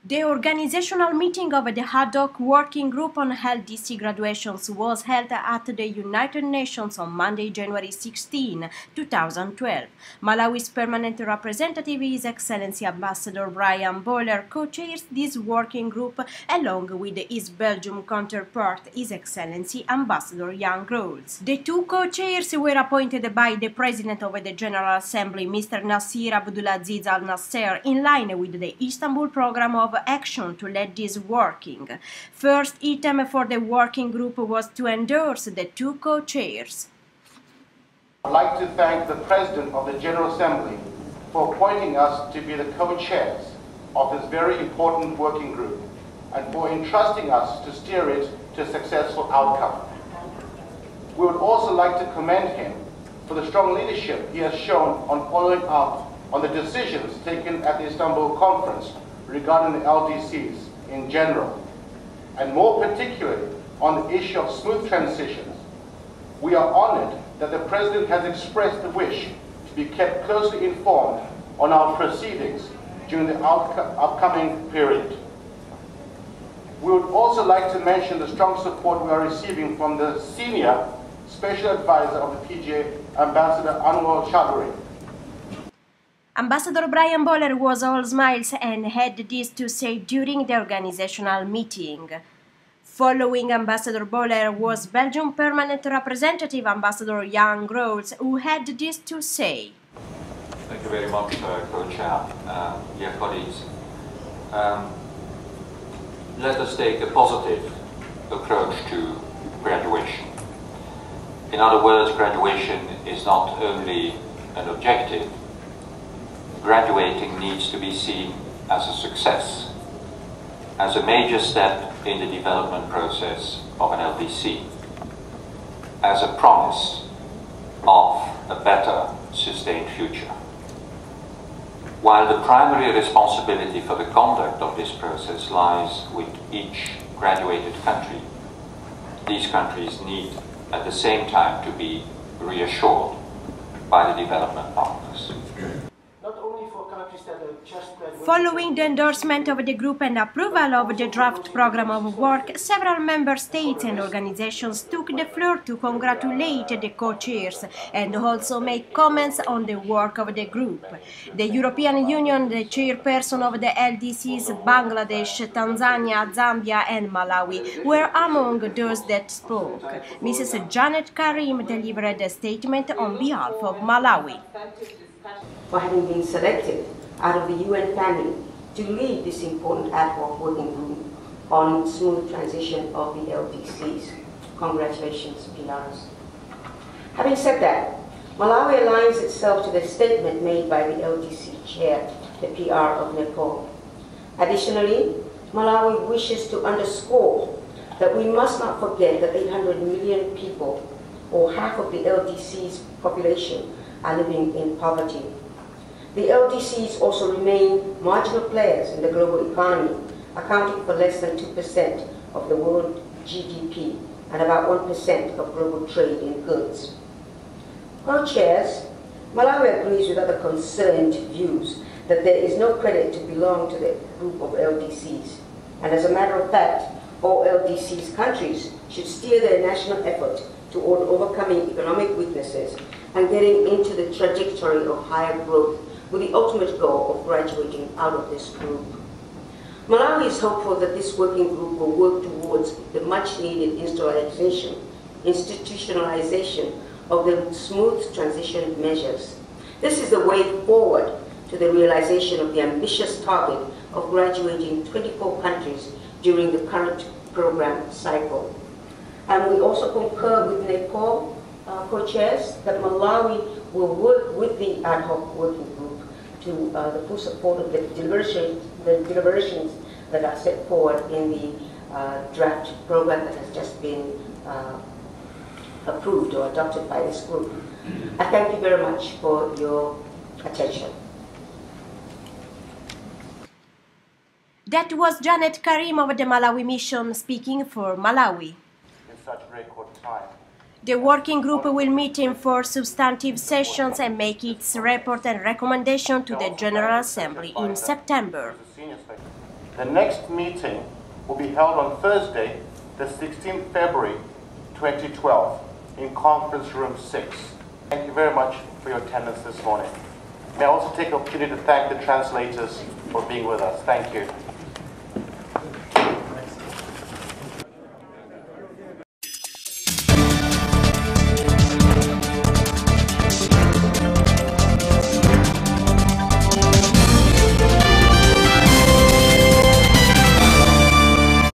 The organizational meeting of the ad hoc working group on LDC graduations was held at the United Nations on Monday, January 16, 2012. Malawi's permanent representative, His Excellency Ambassador Brian Boller, co-chairs this working group along with his Belgium counterpart, His Excellency Ambassador Jan Grols. The two co-chairs were appointed by the President of the General Assembly, Mr. Nassir Abdulaziz-al-Nasser, in line with the Istanbul Programme of Action to lead this working. First item for the working group was to endorse the two co-chairs. I'd like to thank the President of the General Assembly for appointing us to be the co-chairs of this very important working group and for entrusting us to steer it to a successful outcome. We would also like to commend him for the strong leadership he has shown on following up on the decisions taken at the Istanbul Conference regarding the LDCs in general, and more particularly on the issue of smooth transitions. We are honored that the President has expressed the wish to be kept closely informed on our proceedings during the upcoming period. We would also like to mention the strong support we are receiving from the senior Special Advisor of the PGA, Ambassador Anwar Chowdhury. Ambassador Brian Boller was all smiles and had this to say during the organizational meeting. Following Ambassador Boller was Belgium Permanent Representative Ambassador Jan Grols, who had this to say. Thank you very much, Co-Chair. Dear colleagues, let us take a positive approach to graduation. In other words, graduation is not only an objective. Graduating needs to be seen as a success, as a major step in the development process of an LDC, as a promise of a better, sustained future. While the primary responsibility for the conduct of this process lies with each graduated country, these countries need at the same time to be reassured by the development partners. Following the endorsement of the group and approval of the draft program of work, several member states and organizations took the floor to congratulate the co-chairs and also make comments on the work of the group. The European Union, the chairperson of the LDCs, Bangladesh, Tanzania, Zambia and Malawi were among those that spoke. Mrs. Janet Karim delivered a statement on behalf of Malawi. For having been selected out of the UN family to lead this important ad hoc working group on smooth transition of the LDCs. Congratulations, Pilaris. Having said that, Malawi aligns itself to the statement made by the LDC chair, the PR of Nepal. Additionally, Malawi wishes to underscore that we must not forget that 800 million people, or half of the LDC's population, are living in poverty. The LDCs also remain marginal players in the global economy, accounting for less than 2% of the world GDP and about 1% of global trade in goods. Co-chairs, Malawi agrees with other concerned views that there is no credit to belong to the group of LDCs. And as a matter of fact, all LDCs countries should steer their national effort toward overcoming economic weaknesses and getting into the trajectory of higher growth with the ultimate goal of graduating out of this group. Malawi is hopeful that this working group will work towards the much-needed institutionalization of the smooth transition measures. This is the way forward to the realization of the ambitious target of graduating 24 countries during the current program cycle. And we also concur with Nepal co-chairs that Malawi will work with the ad hoc working group to the full support of the deliberations that are set forward in the draft program that has just been approved or adopted by this group. I thank you very much for your attention. That was Janet Karim of the Malawi mission speaking for Malawi. In such record time. The working group will meet in 4 substantive sessions and make its report and recommendation to the General Assembly in September. The next meeting will be held on Thursday, the 16th February 2012 in Conference Room 6. Thank you very much for your attendance this morning. May I also take the opportunity to thank the translators for being with us. Thank you.